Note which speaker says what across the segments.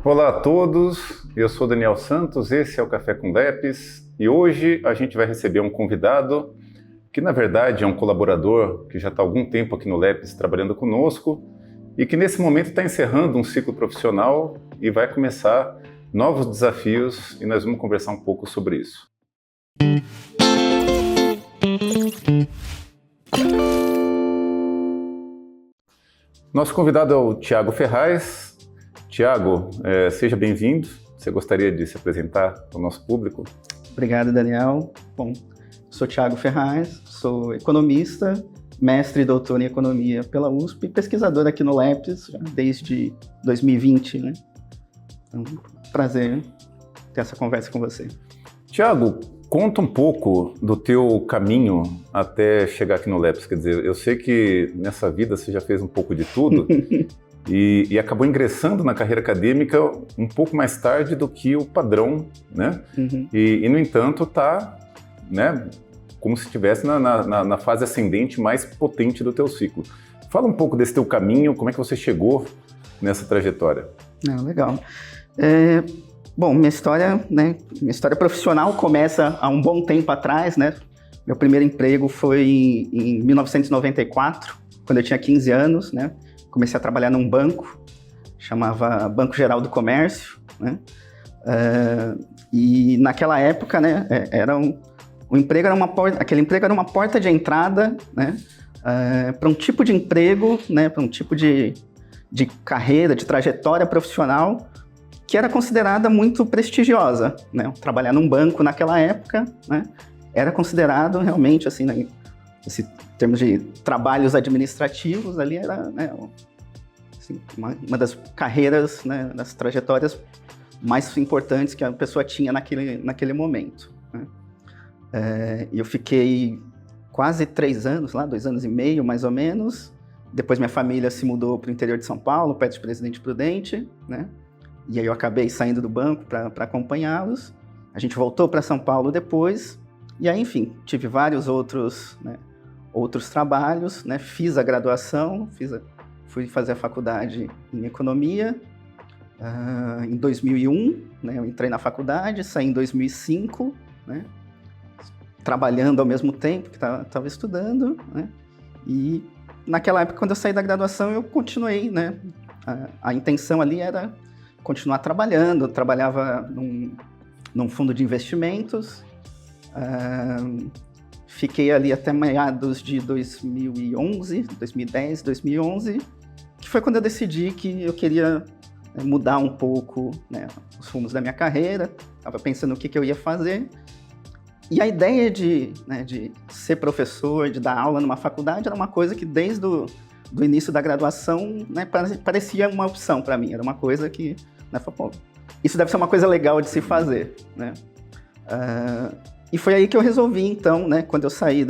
Speaker 1: Olá a todos, eu sou Daniel Santos, esse é o Café com Lepes e hoje a gente vai receber um convidado que na verdade é um colaborador que já está há algum tempo aqui no Lepes trabalhando conosco e que nesse momento está encerrando um ciclo profissional e vai começar novos desafios e nós vamos conversar um pouco sobre isso. Nosso convidado é o Thiago Ferraz. Thiago, seja bem-vindo. Você gostaria de se apresentar ao nosso público?
Speaker 2: Obrigado, Daniel. Bom, sou Thiago Ferraz, sou economista, mestre e doutor em economia pela USP e pesquisador aqui no Lepes desde 2020, né? Então, prazer ter essa conversa com você.
Speaker 1: Thiago, conta um pouco do teu caminho até chegar aqui no Lepes. Quer dizer, eu sei que nessa vida você já fez um pouco de tudo e acabou ingressando na carreira acadêmica um pouco mais tarde do que o padrão, né?
Speaker 2: Uhum.
Speaker 1: E no entanto, está, né, como se estivesse na fase ascendente mais potente do teu ciclo. Fala um pouco desse teu caminho, como é que você chegou nessa trajetória?
Speaker 2: Legal. Bom, minha história profissional começa há um bom tempo atrás, né? Meu primeiro emprego foi em 1994, quando eu tinha 15 anos, né? Comecei a trabalhar num banco, chamava Banco Geral do Comércio, né? E naquela época, né, aquele emprego era uma porta de entrada, né, para um tipo de emprego, né, para um tipo de carreira, de trajetória profissional que era considerada muito prestigiosa, né? Trabalhar num banco naquela época, né, era considerado realmente, assim, né, em termos de trabalhos administrativos, ali era, né, assim, uma das carreiras, né, das trajetórias mais importantes que a pessoa tinha naquele momento, né? E eu fiquei quase 3 anos lá, 2 anos e meio, mais ou menos. Depois minha família se mudou para o interior de São Paulo, perto de Presidente Prudente, né? E aí eu acabei saindo do banco para acompanhá-los. A gente voltou para São Paulo depois. E aí, enfim, tive vários outros trabalhos, né? Fiz a graduação, fui fazer a faculdade em economia. Em 2001, né? Eu entrei na faculdade, saí em 2005, né? Trabalhando ao mesmo tempo que estava estudando, né? E naquela época, quando eu saí da graduação, eu continuei, né? A intenção ali era continuar trabalhando. Eu trabalhava num fundo de investimentos. Fiquei ali até meados de 2010, 2011, que foi quando eu decidi que eu queria mudar um pouco, né, os rumos da minha carreira. Estava pensando o que eu ia fazer. E a ideia de ser professor, de dar aula numa faculdade, era uma coisa que desde do início da graduação, né, parecia uma opção para mim. Era uma coisa que, né, pô, isso deve ser uma coisa legal de se fazer, né? E foi aí que eu resolvi, então, né, quando eu saí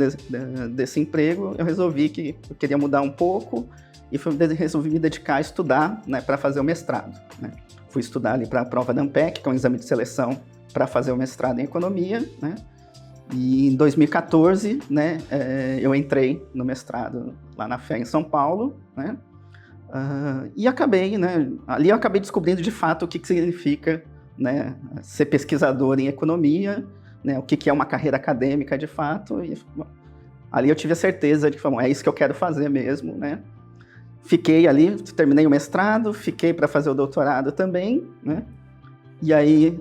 Speaker 2: desse emprego, eu resolvi que eu queria mudar um pouco e resolvi me dedicar a estudar, né, para fazer o mestrado, né? Fui estudar ali para a prova da ANPEC, que é um exame de seleção para fazer o mestrado em economia, né? E em 2014, né, eu entrei no mestrado lá na FEA em São Paulo, né? E acabei, né, ali eu acabei descobrindo de fato o que significa, né, ser pesquisador em economia, né, o que é uma carreira acadêmica de fato. E ali eu tive a certeza de que é isso que eu quero fazer mesmo, né? Fiquei ali, terminei o mestrado, fiquei para fazer o doutorado também, né? E aí,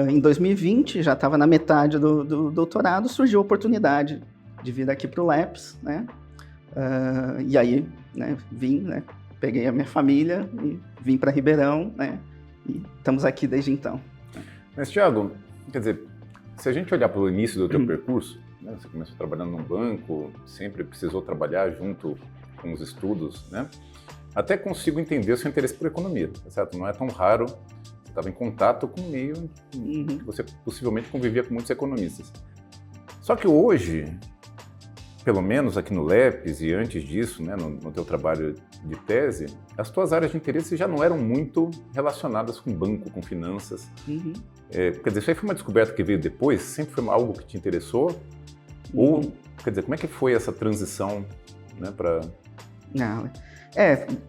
Speaker 2: em 2020, já estava na metade do doutorado, surgiu a oportunidade de vir aqui para o Lepes, né? E aí, né, vim, né, peguei a minha família e vim para Ribeirão, né? E estamos aqui desde então.
Speaker 1: Mas, Thiago, quer dizer, se a gente olhar para o início do teu percurso, né, você começou trabalhando num banco, sempre precisou trabalhar junto com os estudos, né? Até consigo entender o seu interesse por economia, tá certo? Não é tão raro. Estava em contato com o meio que você possivelmente convivia com muitos economistas. Só que hoje, pelo menos aqui no Lepes e antes disso, né, no teu trabalho de tese, as tuas áreas de interesse já não eram muito relacionadas com banco, com finanças. Quer dizer, isso aí foi uma descoberta que veio depois? Sempre foi algo que te interessou? Ou, quer dizer, como é que foi essa transição, né, para...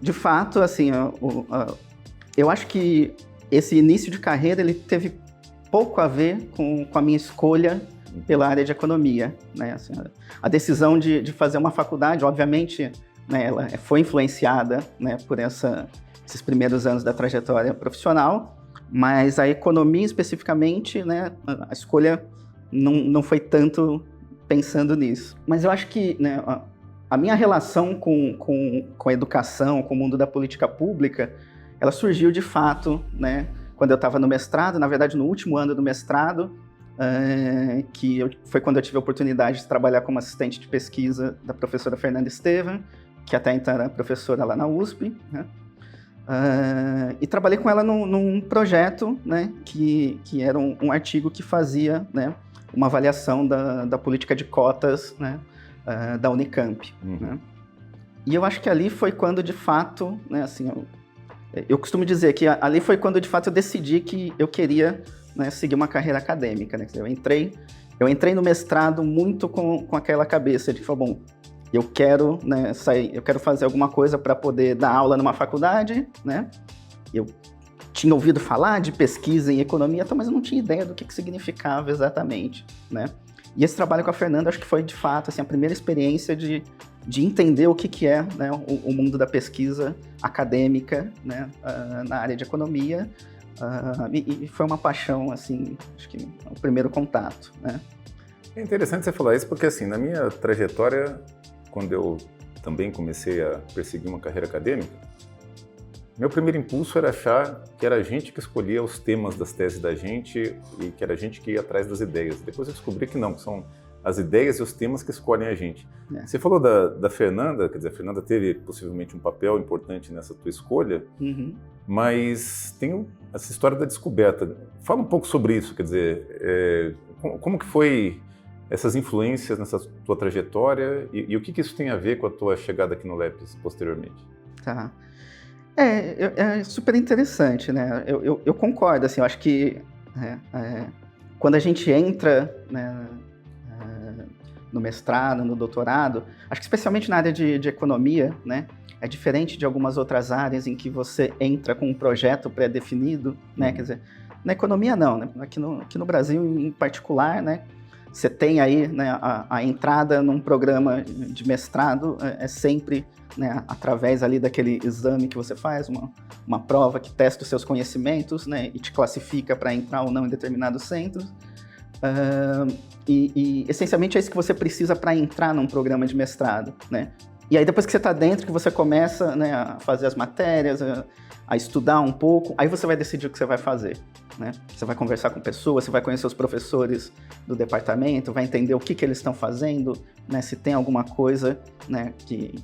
Speaker 2: De fato, assim, eu acho que esse início de carreira ele teve pouco a ver com a minha escolha pela área de economia, né? Assim, a decisão de fazer uma faculdade, obviamente, né, ela foi influenciada, né, por esses primeiros anos da trajetória profissional, mas a economia especificamente, né, a escolha não foi tanto pensando nisso. Mas eu acho que, né, a minha relação com a educação, com o mundo da política pública, ela surgiu de fato, né, quando eu estava no mestrado, na verdade no último ano do mestrado, foi quando eu tive a oportunidade de trabalhar como assistente de pesquisa da professora Fernanda Estevam, que até então era professora lá na USP, né? E trabalhei com ela num projeto, né, que era um artigo que fazia, né, uma avaliação da política de cotas, né, da Unicamp. Né? E eu acho que ali foi quando, de fato, né, assim, eu costumo dizer que ali foi quando, de fato, eu decidi que eu queria, né, seguir uma carreira acadêmica. Né? Eu entrei no mestrado muito com aquela cabeça de, bom, eu quero, né, eu quero fazer alguma coisa para poder dar aula numa faculdade, né? Eu tinha ouvido falar de pesquisa em economia, mas eu não tinha ideia do que significava exatamente, né? E esse trabalho com a Fernanda, acho que foi, de fato, assim, a primeira experiência de entender o que é, né, o mundo da pesquisa acadêmica, né, na área de economia, e foi uma paixão, assim, acho que o primeiro contato, né?
Speaker 1: É interessante você falar isso, porque, assim, na minha trajetória, quando eu também comecei a perseguir uma carreira acadêmica, meu primeiro impulso era achar que era a gente que escolhia os temas das teses da gente e que era a gente que ia atrás das ideias. Depois eu descobri que não, que são as ideias e os temas que escolhem a gente. Você falou da Fernanda, quer dizer, a Fernanda teve possivelmente um papel importante nessa tua escolha, mas tem essa história da descoberta. Fala um pouco sobre isso, quer dizer, como que foi essas influências nessa tua trajetória e o que isso tem a ver com a tua chegada aqui no LEPES posteriormente?
Speaker 2: Tá. É super interessante, né? Eu concordo, assim, eu acho que quando a gente entra, né, no mestrado, no doutorado, acho que especialmente na área de economia, né, é diferente de algumas outras áreas em que você entra com um projeto pré-definido, né? Quer dizer, na economia não, né? Aqui no Brasil em particular, né? Você tem aí, né, a entrada num programa de mestrado é sempre, né, através ali daquele exame que você faz, uma prova que testa os seus conhecimentos, né, e te classifica para entrar ou não em determinados centros. E essencialmente é isso que você precisa para entrar num programa de mestrado, né? E aí depois que você está dentro, que você começa, né, a fazer as matérias, a estudar um pouco, aí você vai decidir o que você vai fazer, né? Você vai conversar com pessoas, você vai conhecer os professores do departamento, vai entender o que eles estão fazendo, né? Se tem alguma coisa, né, que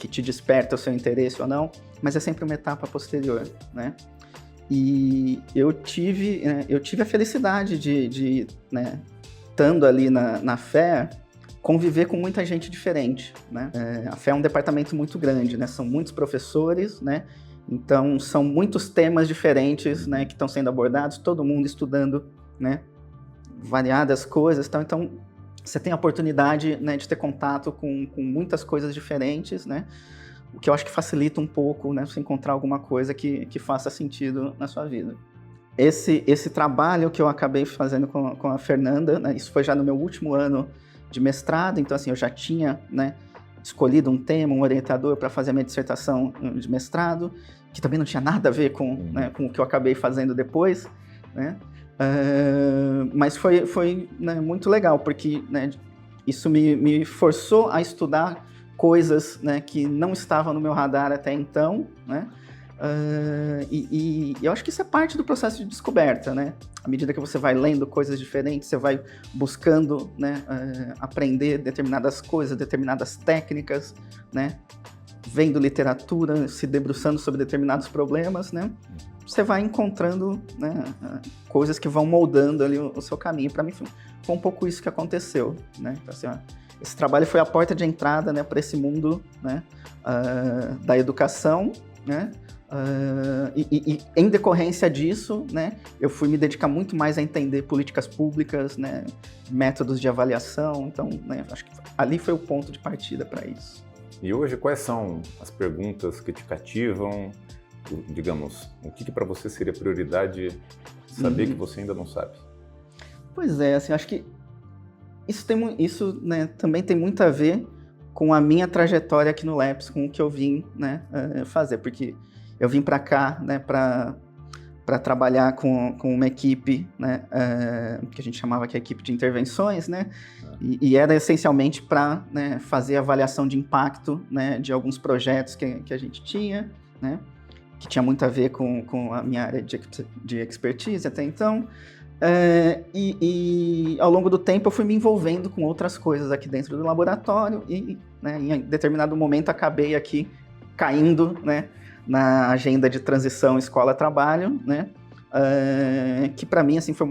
Speaker 2: te desperta o seu interesse ou não, mas é sempre uma etapa posterior, né? E eu tive a felicidade de né, estando ali na FEA, conviver com muita gente diferente, né? A FEA é um departamento muito grande, né? São muitos professores, né? Então, são muitos temas diferentes, né, que estão sendo abordados, todo mundo estudando, né, variadas coisas. Então, você tem a oportunidade, né, de ter contato com muitas coisas diferentes, né, o que eu acho que facilita um pouco, né, você encontrar alguma coisa que faça sentido na sua vida. Esse trabalho que eu acabei fazendo com a Fernanda, né, isso foi já no meu último ano de mestrado, então, assim, eu já tinha, né, escolhido um tema, um orientador para fazer a minha dissertação de mestrado, que também não tinha nada a ver né, com o que eu acabei fazendo depois, né? Mas foi né, muito legal, porque, né, isso me forçou a estudar coisas, né, que não estavam no meu radar até então, né? E eu acho que isso é parte do processo de descoberta, né? À medida que você vai lendo coisas diferentes, você vai buscando, né, aprender determinadas coisas, determinadas técnicas, né? Vendo literatura, se debruçando sobre determinados problemas, né? Você vai encontrando, né, coisas que vão moldando ali o seu caminho. Para mim foi um pouco isso que aconteceu, né? Então, assim, esse trabalho foi a porta de entrada, né, para esse mundo, né, da educação, né? E em decorrência disso, né, eu fui me dedicar muito mais a entender políticas públicas, né, métodos de avaliação. Então, né, acho que ali foi o ponto de partida para isso.
Speaker 1: E hoje, quais são as perguntas que te cativam? digamos, o que para você seria prioridade saber que você ainda não sabe?
Speaker 2: Pois é, assim, acho que isso né, também tem muito a ver com a minha trajetória aqui no Labs, com o que eu vim, né, fazer, porque eu vim para cá, né, para trabalhar com uma equipe, né, que a gente chamava que a equipe de intervenções, né, e era essencialmente para, né, fazer avaliação de impacto, né, de alguns projetos que a gente tinha, né, que tinha muito a ver com a minha área de expertise até então. E ao longo do tempo eu fui me envolvendo com outras coisas aqui dentro do laboratório e, né, em determinado momento acabei aqui caindo, né, na agenda de transição escola-trabalho, né, que para mim assim, foi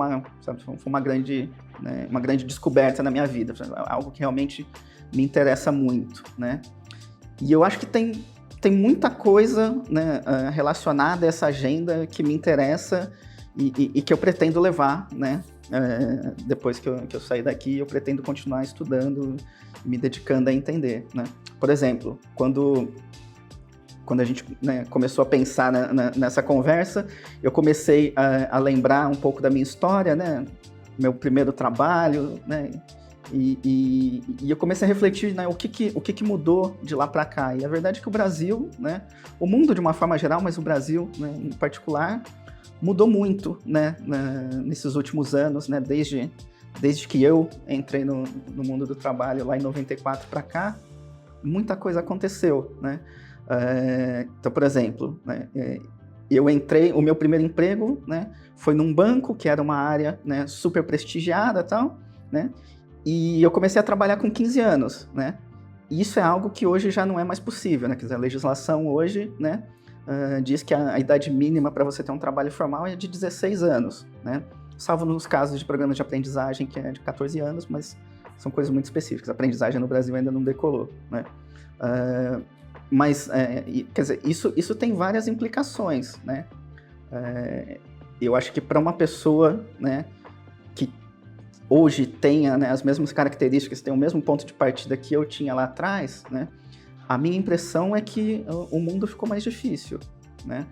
Speaker 2: uma grande, né, uma grande descoberta na minha vida, algo que realmente me interessa muito, né. E eu acho que tem muita coisa, né, relacionada a essa agenda que me interessa e que eu pretendo levar, né, depois que eu sair daqui, eu pretendo continuar estudando e me dedicando a entender, né. Por exemplo, quando a gente, né, começou a pensar nessa conversa, eu comecei a lembrar um pouco da minha história, né, meu primeiro trabalho, né, e eu comecei a refletir, né, o que mudou de lá para cá. E a verdade é que o Brasil, né, o mundo de uma forma geral, mas o Brasil, né, em particular, mudou muito, né, nesses últimos anos, né, desde que eu entrei no mundo do trabalho lá em 94 para cá, muita coisa aconteceu, né. Então, por exemplo, né, eu entrei, o meu primeiro emprego, né, foi num banco, que era uma área, né, super prestigiada e tal, né, e eu comecei a trabalhar com 15 anos, né, e isso é algo que hoje já não é mais possível, né, quer dizer, a legislação hoje, né, diz que a idade mínima para você ter um trabalho formal é de 16 anos, né, salvo nos casos de programas de aprendizagem, que é de 14 anos, mas são coisas muito específicas, a aprendizagem no Brasil ainda não decolou, né. Mas, quer dizer, isso tem várias implicações, né? Eu acho que para uma pessoa, né, que hoje tenha, né, as mesmas características, tem o mesmo ponto de partida que eu tinha lá atrás, né, a minha impressão é que o mundo ficou mais difícil, né?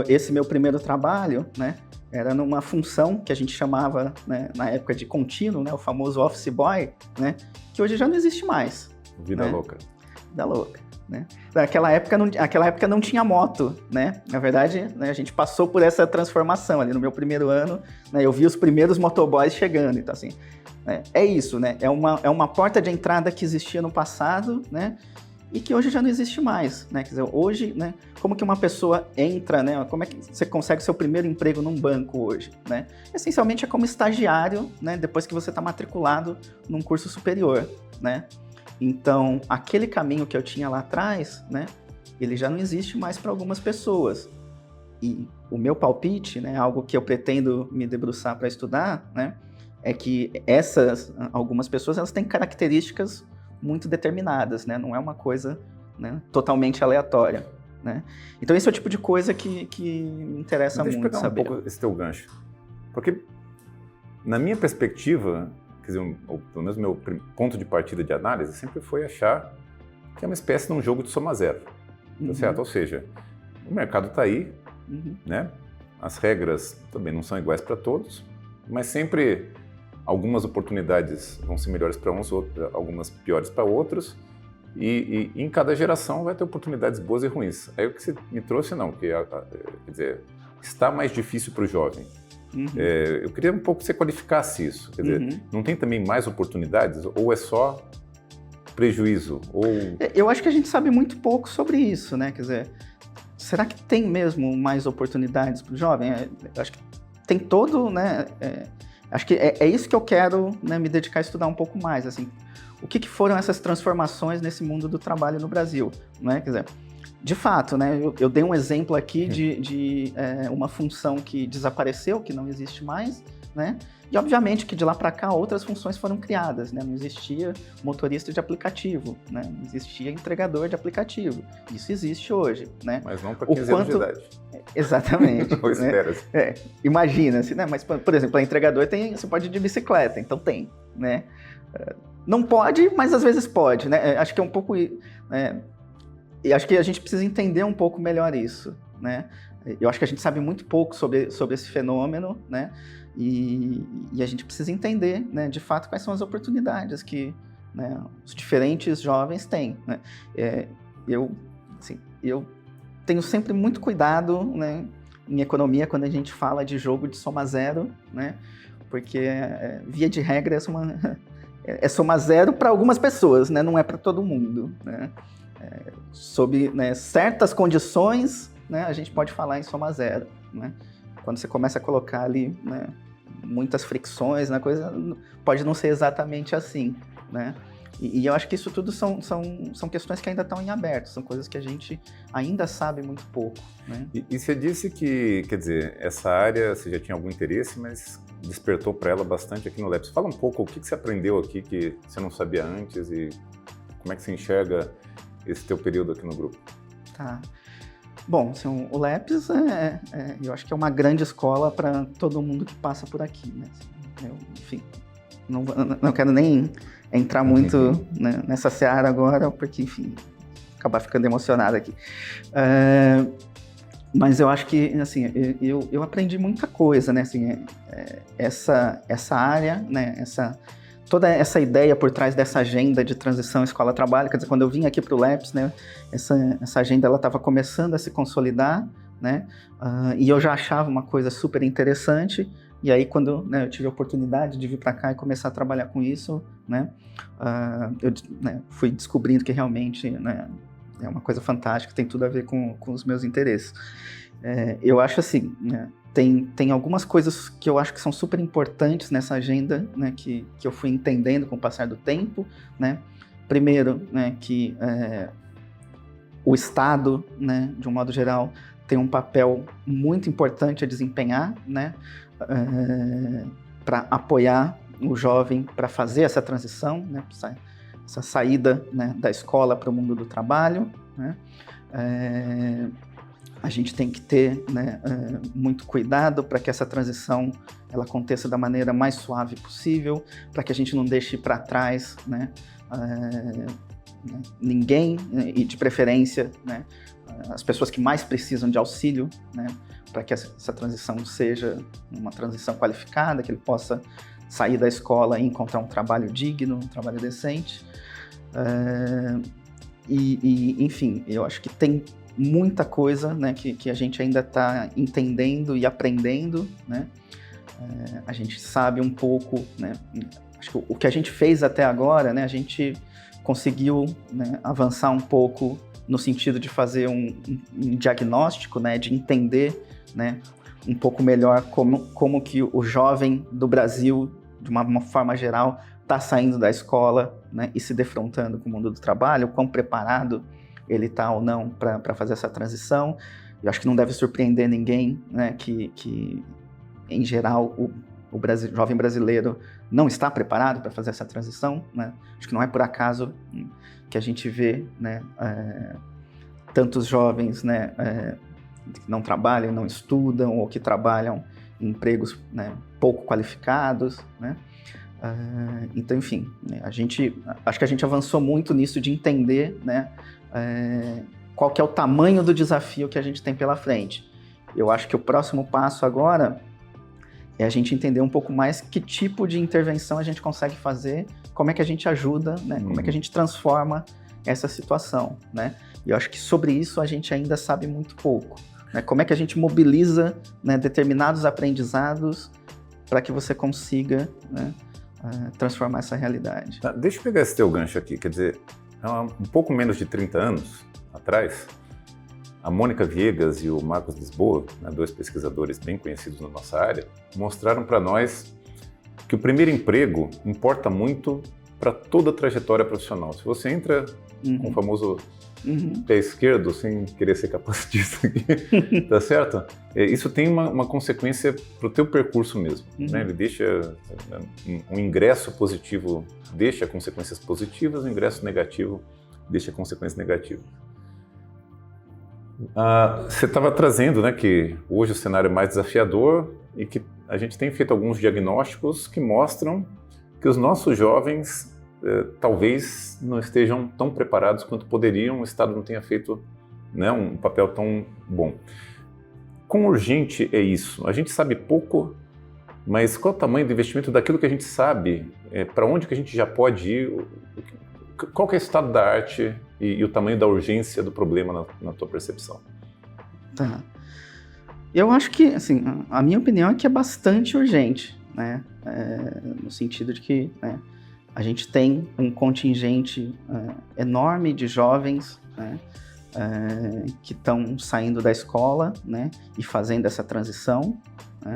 Speaker 2: Esse meu primeiro trabalho, né, era numa função que a gente chamava, né, na época de contínuo, né, o famoso office boy, né, que hoje já não existe mais.
Speaker 1: Vida, né? Louca.
Speaker 2: Da louca, né? Naquela época não tinha moto, né? Na verdade, né, a gente passou por essa transformação ali no meu primeiro ano, né, eu vi os primeiros motoboys chegando, então assim, né, é isso, né? É uma porta de entrada que existia no passado, né? E que hoje já não existe mais, né? Quer dizer, hoje, né? Como que uma pessoa entra, né? Como é que você consegue seu primeiro emprego num banco hoje, né? Essencialmente é como estagiário, né? Depois que você está matriculado num curso superior, né? Então, aquele caminho que eu tinha lá atrás, né, ele já não existe mais para algumas pessoas. E o meu palpite, né, algo que eu pretendo me debruçar para estudar, né, é que algumas pessoas, elas têm características muito determinadas, né, não é uma coisa, né, totalmente aleatória, né. Então, esse é o tipo de coisa que me interessa muito saber. Deixa eu
Speaker 1: pegar um pouco esse teu gancho. Porque, na minha perspectiva, quer dizer, pelo menos meu ponto de partida de análise sempre foi achar que é uma espécie de um jogo de soma zero, tá certo? Ou seja, o mercado está aí, né? As regras também não são iguais para todos, mas sempre algumas oportunidades vão ser melhores para uns, algumas piores para outros, e em cada geração vai ter oportunidades boas e ruins. Aí o que você me trouxe, não, que quer dizer, está mais difícil para o jovem. Eu queria um pouco que você qualificasse isso. Quer dizer, não tem também mais oportunidades? Ou é só prejuízo?
Speaker 2: Eu acho que a gente sabe muito pouco sobre isso, né? Quer dizer, será que tem mesmo mais oportunidades para o jovem? Acho que tem todo, né? Acho que é isso que eu quero, né, me dedicar a estudar um pouco mais. Assim, o que foram essas transformações nesse mundo do trabalho no Brasil, né? Quer dizer, de fato, né, eu dei um exemplo aqui de uma função que desapareceu, que não existe mais, né, e obviamente que de lá para cá outras funções foram criadas, né, não existia motorista de aplicativo, né, não existia entregador de aplicativo, isso existe hoje, né.
Speaker 1: Mas não para 15 anos de idade.
Speaker 2: Exatamente.
Speaker 1: Ou espera.
Speaker 2: Né? Imagina-se, né, mas por exemplo, a entregador você pode ir de bicicleta, então tem, né, não pode, mas às vezes pode, né, acho que é um pouco... E acho que a gente precisa entender um pouco melhor isso, né? Eu acho que a gente sabe muito pouco sobre esse fenômeno, né? E a gente precisa entender, né, de fato, quais são as oportunidades que, né, os diferentes jovens têm, né? Eu tenho sempre muito cuidado, né, em economia quando a gente fala de jogo de soma zero, né? Porque, via de regra, é soma zero para algumas pessoas, né? Não é para todo mundo, né? Sob, né, certas condições, né, a gente pode falar em soma zero, né? Quando você começa a colocar ali, né, muitas fricções na coisa, pode não ser exatamente assim, né? E eu acho que isso tudo são questões que ainda estão em aberto, são coisas que a gente ainda sabe muito pouco, né?
Speaker 1: E você disse que, quer dizer, essa área você já tinha algum interesse, mas despertou para ela bastante aqui no LEPS. Fala um pouco o que você aprendeu aqui que você não sabia antes e como é que você enxerga esse teu período aqui no grupo.
Speaker 2: Tá. Bom, assim, o LEPS eu acho que é uma grande escola para todo mundo que passa por aqui, né? Enfim, não quero nem entrar muito, né, nessa seara agora, porque, enfim, acabar ficando emocionado aqui. Mas eu acho que, assim, eu aprendi muita coisa, né? Assim, essa área, né? Toda essa ideia por trás dessa agenda de transição escola-trabalho, quer dizer, quando eu vim aqui para o LEPS, né, essa agenda estava começando a se consolidar, né, e eu já achava uma coisa super interessante, e aí quando, né, eu tive a oportunidade de vir para cá e começar a trabalhar com isso, né, eu, né, fui descobrindo que realmente, né, é uma coisa fantástica, tem tudo a ver com os meus interesses. Eu acho assim, né, tem algumas coisas que eu acho que são super importantes nessa agenda, né, que eu fui entendendo com o passar do tempo, né. Primeiro, né, que o Estado, né, de um modo geral, tem um papel muito importante a desempenhar, né, para apoiar o jovem para fazer essa transição, né, essa saída, né, da escola para o mundo do trabalho, né. A gente tem que ter, né, muito cuidado para que essa transição ela aconteça da maneira mais suave possível, para que a gente não deixe para trás, né, ninguém, e de preferência, né, as pessoas que mais precisam de auxílio, né, para que essa transição seja uma transição qualificada, que ele possa sair da escola e encontrar um trabalho digno, um trabalho decente. Enfim, eu acho que tem muita coisa, né, que a gente ainda está entendendo e aprendendo, né? A gente sabe um pouco, né? Acho que o que a gente fez até agora, né, a gente conseguiu, né, avançar um pouco no sentido de fazer um diagnóstico, né, de entender, né, um pouco melhor como que o jovem do Brasil, de uma forma geral, está saindo da escola, né, e se defrontando com o mundo do trabalho, quão preparado ele está ou não para fazer essa transição. Eu acho que não deve surpreender ninguém, né, que em geral, o jovem brasileiro não está preparado para fazer essa transição, né? Acho que não é por acaso que a gente vê, né, tantos jovens, né, que não trabalham, não estudam, ou que trabalham em empregos, né, pouco qualificados, né? Então, enfim, acho que a gente avançou muito nisso de entender, né, qual que é o tamanho do desafio que a gente tem pela frente. Eu acho que o próximo passo agora é a gente entender um pouco mais que tipo de intervenção a gente consegue fazer, como é que a gente ajuda, né, como é que a gente transforma essa situação, né? E eu acho que sobre isso a gente ainda sabe muito pouco, né? Como é que a gente mobiliza, né, determinados aprendizados para que você consiga, né, transformar essa realidade.
Speaker 1: Tá, deixa eu pegar esse teu gancho aqui, quer dizer, um pouco menos de 30 anos atrás, a Mônica Viegas e o Marcos Lisboa, né, dois pesquisadores bem conhecidos na nossa área, mostraram para nós que o primeiro emprego importa muito para toda a trajetória profissional. Se você entra com o famoso pé esquerdo, sem querer ser capacitista aqui, tá certo? Isso tem uma consequência para o teu percurso mesmo, né? Ele deixa um ingresso positivo, deixa consequências positivas, um ingresso negativo deixa consequências negativas. Você estava trazendo, né, que hoje o cenário é mais desafiador e que a gente tem feito alguns diagnósticos que mostram que os nossos jovens talvez não estejam tão preparados quanto poderiam, o Estado não tenha feito, né, um papel tão bom. Quão urgente é isso? A gente sabe pouco, mas qual é o tamanho do investimento daquilo que a gente sabe? Para onde que a gente já pode ir? Qual que é o estado da arte e o tamanho da urgência do problema na tua percepção?
Speaker 2: Tá. Eu acho que, assim, a minha opinião é que é bastante urgente, né? No sentido de que, né, a gente tem um contingente enorme de jovens, né, que estão saindo da escola, né, e fazendo essa transição, né?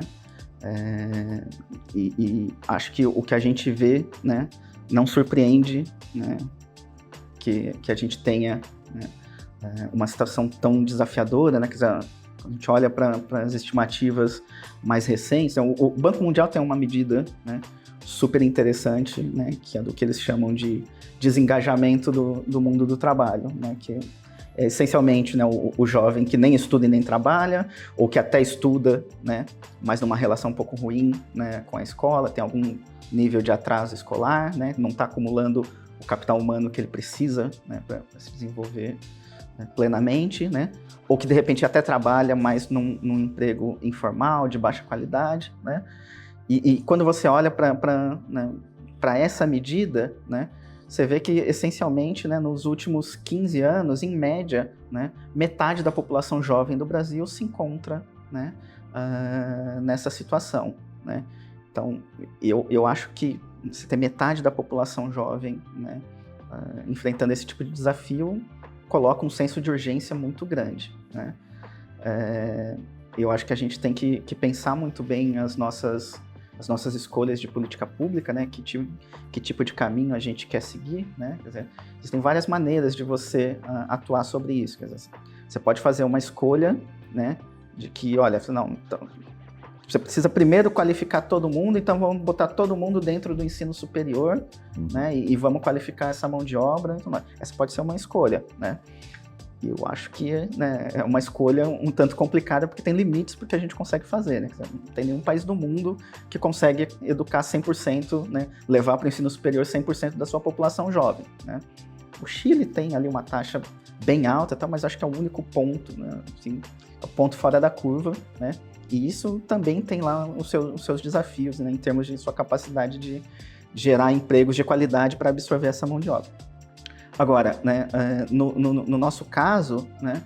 Speaker 2: E acho que o que a gente vê, né, não surpreende, né, que a gente tenha, né, uma situação tão desafiadora, né, que a gente olha para as estimativas mais recentes. Então, o Banco Mundial tem uma medida, né, super interessante, né, que é do que eles chamam de desengajamento do mundo do trabalho, né, que é essencialmente, né, o jovem que nem estuda e nem trabalha, ou que até estuda, né, mas numa relação um pouco ruim, né, com a escola, tem algum nível de atraso escolar, né, não está acumulando o capital humano que ele precisa, né, para se desenvolver, né, plenamente, né, ou que de repente até trabalha, mas num emprego informal, de baixa qualidade, né, e quando você olha para essa medida, né, você vê que, essencialmente, né, nos últimos 15 anos, em média, né, metade da população jovem do Brasil se encontra, né, nessa situação, né. Então, eu acho que você ter metade da população jovem, né, enfrentando esse tipo de desafio coloca um senso de urgência muito grande, né. Eu acho que a gente tem que pensar muito bem as nossas escolhas de política pública, né? Que tipo de caminho a gente quer seguir, né? Quer dizer, existem várias maneiras de você atuar sobre isso. Quer dizer, você pode fazer uma escolha, né? De que, olha, não, então, você precisa primeiro qualificar todo mundo, então vamos botar todo mundo dentro do ensino superior, né? E vamos qualificar essa mão de obra. Então, essa pode ser uma escolha, né? Eu acho que, né, é uma escolha um tanto complicada, porque tem limites porque a gente consegue fazer, né? Não tem nenhum país do mundo que consegue educar 100%, né, levar para o ensino superior 100% da sua população jovem, né? O Chile tem ali uma taxa bem alta, tá, mas acho que é o único ponto, né, assim, é o ponto fora da curva, né? E isso também tem lá os seus desafios, né, em termos de sua capacidade de gerar empregos de qualidade para absorver essa mão de obra. Agora, né, no nosso caso, né,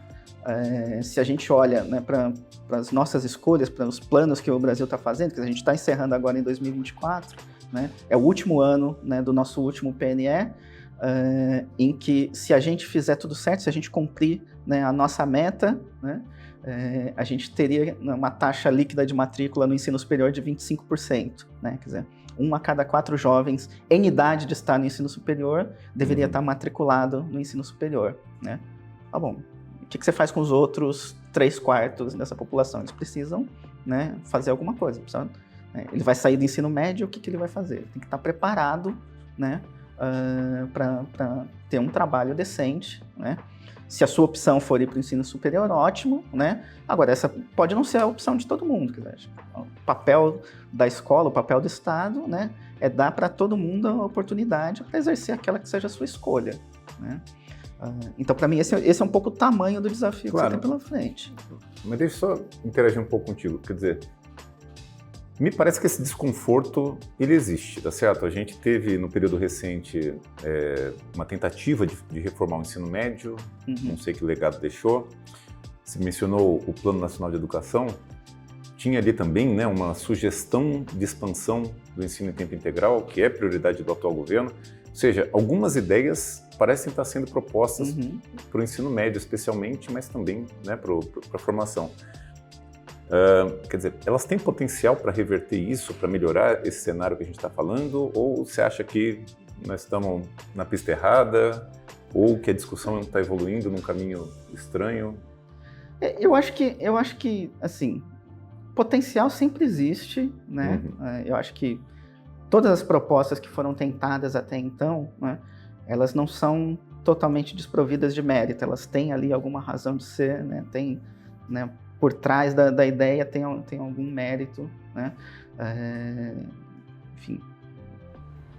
Speaker 2: se a gente olha, né, para as nossas escolhas, para os planos que o Brasil está fazendo, que a gente está encerrando agora em 2024, né, é o último ano, né, do nosso último PNE, em que, se a gente fizer tudo certo, se a gente cumprir, né, a nossa meta, né, a gente teria uma taxa líquida de matrícula no ensino superior de 25%, né, quer dizer, 1 a cada 4 jovens em idade de estar no ensino superior deveria estar matriculado no ensino superior, né? Tá bom, o que você faz com os outros 3/4 dessa população? Eles precisam, né, fazer alguma coisa. Ele vai sair do ensino médio, o que ele vai fazer? Ele tem que estar preparado, né, para ter um trabalho decente, né? Se a sua opção for ir para o ensino superior, ótimo, né? Agora, essa pode não ser a opção de todo mundo. Quer dizer, o papel da escola, o papel do Estado, né, é dar para todo mundo a oportunidade para exercer aquela que seja a sua escolha, né? Então, para mim, esse é um pouco o tamanho do desafio, claro, que você tem pela frente.
Speaker 1: Mas deixa eu só interagir um pouco contigo. Quer dizer, me parece que esse desconforto, ele existe, tá certo? A gente teve, no período recente, uma tentativa de reformar o ensino médio, não sei que legado deixou. Você mencionou o Plano Nacional de Educação, tinha ali também, né, uma sugestão de expansão do ensino em tempo integral, que é prioridade do atual governo. Ou seja, algumas ideias parecem estar sendo propostas para o ensino médio, especialmente, mas também, né, para a formação. Quer dizer, elas têm potencial para reverter isso, para melhorar esse cenário que a gente está falando? Ou você acha que nós estamos na pista errada? Ou que a discussão está evoluindo num caminho estranho?
Speaker 2: Eu acho que, assim, potencial sempre existe, né? Eu acho que todas as propostas que foram tentadas até então, né, elas não são totalmente desprovidas de mérito. Elas têm ali alguma razão de ser, né? Tem, né, por trás da ideia tem algum mérito, né? Enfim,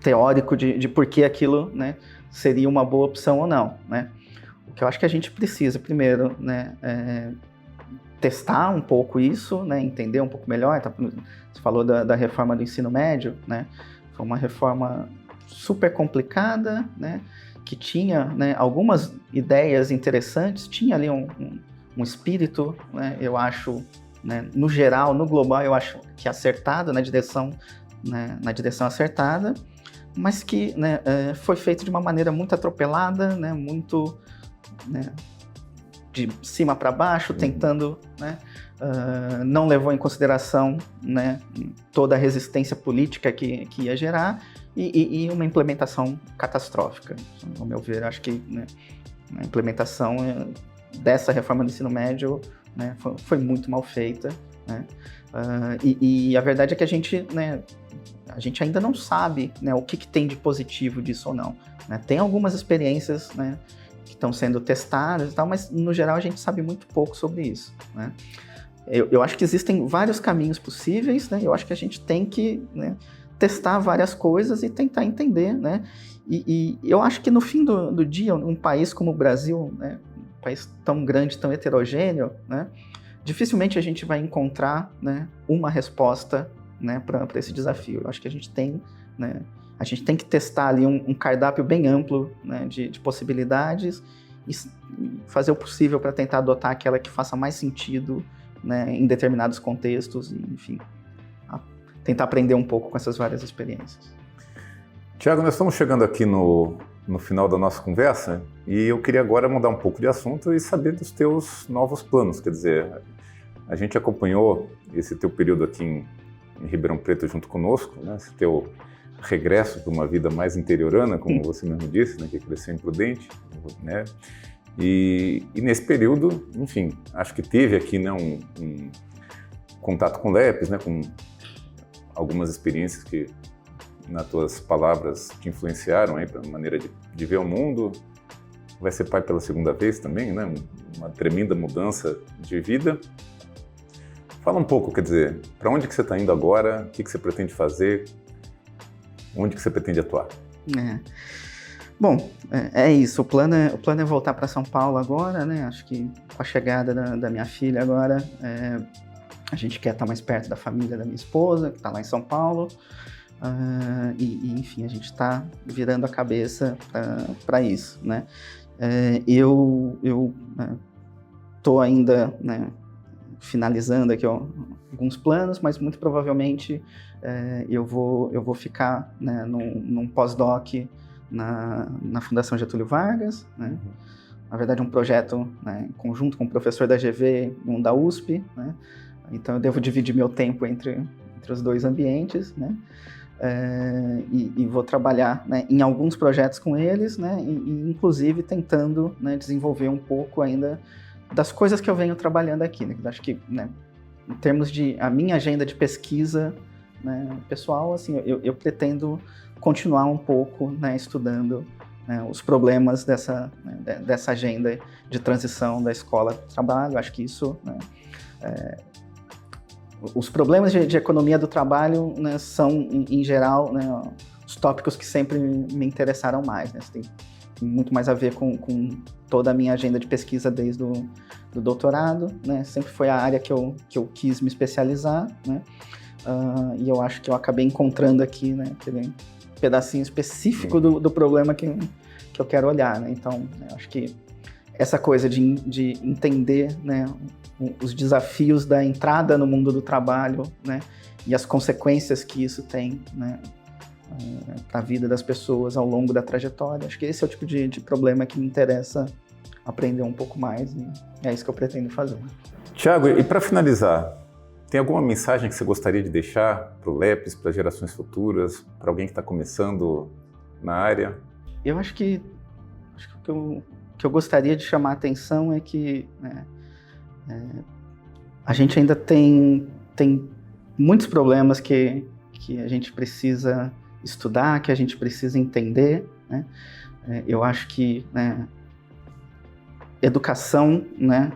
Speaker 2: teórico de por que aquilo, né, seria uma boa opção ou não, né? O que eu acho que a gente precisa, primeiro, né, testar um pouco isso, né, entender um pouco melhor. Você falou da reforma do ensino médio, né? Foi uma reforma super complicada, né, que tinha, né, algumas ideias interessantes, tinha ali um espírito, né, eu acho, né, no geral, no global, eu acho que acertado, na direção acertada, mas que, né, foi feito de uma maneira muito atropelada, né, muito, né, de cima para baixo, tentando, né, não levou em consideração, né, toda a resistência política que ia gerar, e uma implementação catastrófica. Ao meu ver, acho que, né, a implementação dessa reforma do ensino médio, né, foi muito mal feita, né, e a verdade é que a gente ainda não sabe, né, o que tem de positivo disso ou não, né. Tem algumas experiências, né, que estão sendo testadas e tal, mas no geral a gente sabe muito pouco sobre isso, né. Eu acho que existem vários caminhos possíveis, né. Eu acho que a gente tem que, né, testar várias coisas e tentar entender, né. E eu acho que no fim do dia, um país como o Brasil, né, um país tão grande, tão heterogêneo, né, dificilmente a gente vai encontrar, né, uma resposta, né, para esse desafio. Eu acho que a gente tem, né, que testar ali um cardápio bem amplo, né, de possibilidades e fazer o possível para tentar adotar aquela que faça mais sentido, né, em determinados contextos, e, enfim, tentar aprender um pouco com essas várias experiências.
Speaker 1: Tiago, nós estamos chegando aqui no final da nossa conversa e eu queria agora mudar um pouco de assunto e saber dos teus novos planos. Quer dizer, a gente acompanhou esse teu período aqui em Ribeirão Preto junto conosco, né? Esse teu regresso para uma vida mais interiorana, como você mesmo disse, né? Que cresceu imprudente, né? E nesse período, enfim, acho que teve aqui, né, um contato com LEPs, né, com algumas experiências que, nas tuas palavras, te influenciaram aí para a maneira de ver o mundo. Vai ser pai pela segunda vez também, né? Uma tremenda mudança de vida. Fala um pouco, quer dizer, para onde que você está indo agora? O que você pretende fazer? Onde que você pretende atuar?
Speaker 2: Bom, é isso. O plano é voltar para São Paulo agora, né? Acho que com a chegada da minha filha agora, a gente quer estar mais perto da família da minha esposa, que está lá em São Paulo. Enfim, a gente está virando a cabeça para isso, né? Eu estou ainda, né, finalizando aqui alguns planos, mas muito provavelmente eu vou ficar, né, num pós-doc na Fundação Getúlio Vargas, né? Na verdade, um projeto, né, em conjunto com o professor da GV e um da USP, né? Então eu devo dividir meu tempo entre os dois ambientes, né? E vou trabalhar, né, em alguns projetos com eles, né, e inclusive tentando, né, desenvolver um pouco ainda das coisas que eu venho trabalhando aqui, né? Acho que, né, em termos de a minha agenda de pesquisa, né, pessoal, assim, eu pretendo continuar um pouco, né, estudando, né, os problemas dessa agenda de transição da escola para o trabalho. Acho que isso, né, os problemas de economia do trabalho, né, são, em geral, né, os tópicos que sempre me interessaram mais, né? Tem muito mais a ver com toda a minha agenda de pesquisa desde o doutorado, né? Sempre foi a área que eu quis me especializar, né? E eu acho que eu acabei encontrando aqui, né, aquele pedacinho específico do problema que eu quero olhar, né? Então, eu acho que essa coisa de entender, né, os desafios da entrada no mundo do trabalho, né, e as consequências que isso tem, né, para a vida das pessoas ao longo da trajetória. Acho que esse é o tipo de problema que me interessa aprender um pouco mais, e é isso que eu pretendo fazer.
Speaker 1: Tiago, e para finalizar, tem alguma mensagem que você gostaria de deixar para o LEPs, para gerações futuras, para alguém que está começando na área?
Speaker 2: Eu acho que o que eu gostaria de chamar a atenção é que, né, a gente ainda tem muitos problemas que a gente precisa estudar, que a gente precisa entender, né? Eu acho que, né, educação, né,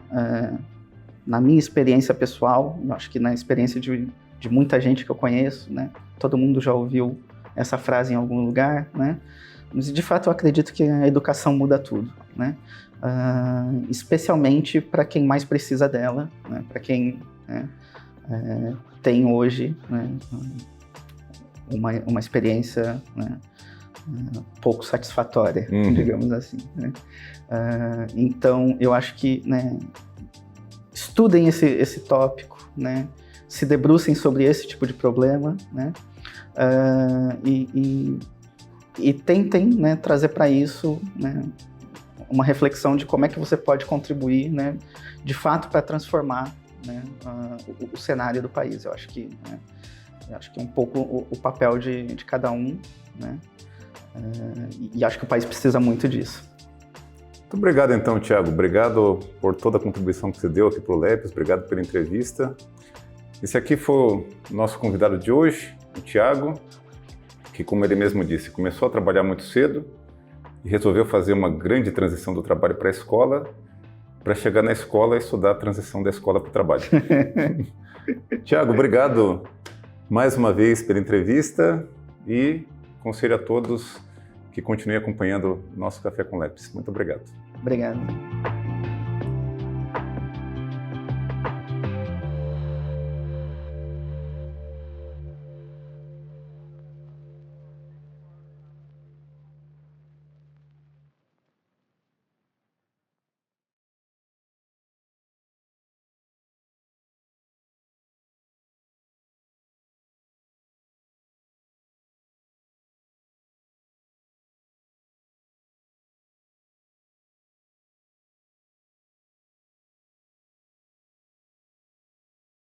Speaker 2: na minha experiência pessoal, eu acho que na experiência de muita gente que eu conheço, né, todo mundo já ouviu essa frase em algum lugar, né? Mas, de fato, eu acredito que a educação muda tudo, né? Especialmente para quem mais precisa dela, né? Para quem tem hoje, né, uma experiência, né, pouco satisfatória, digamos assim, né? Então, eu acho que, né, estudem esse tópico, né? Se debrucem sobre esse tipo de problema, né? E tentem, né, trazer para isso, né, uma reflexão de como é que você pode contribuir, né, de fato para transformar, né, o cenário do país. Eu acho que é um pouco o papel de cada um, né, e acho que o país precisa muito disso.
Speaker 1: Muito obrigado então, Thiago. Obrigado por toda a contribuição que você deu aqui para o LEPES, obrigado pela entrevista. Esse aqui foi o nosso convidado de hoje, o Thiago, que, como ele mesmo disse, começou a trabalhar muito cedo e resolveu fazer uma grande transição do trabalho para a escola, para chegar na escola e estudar a transição da escola para o trabalho. Thiago, obrigado mais uma vez pela entrevista e aconselho a todos que continuem acompanhando o nosso Café com LEPES. Muito obrigado.
Speaker 2: Obrigado.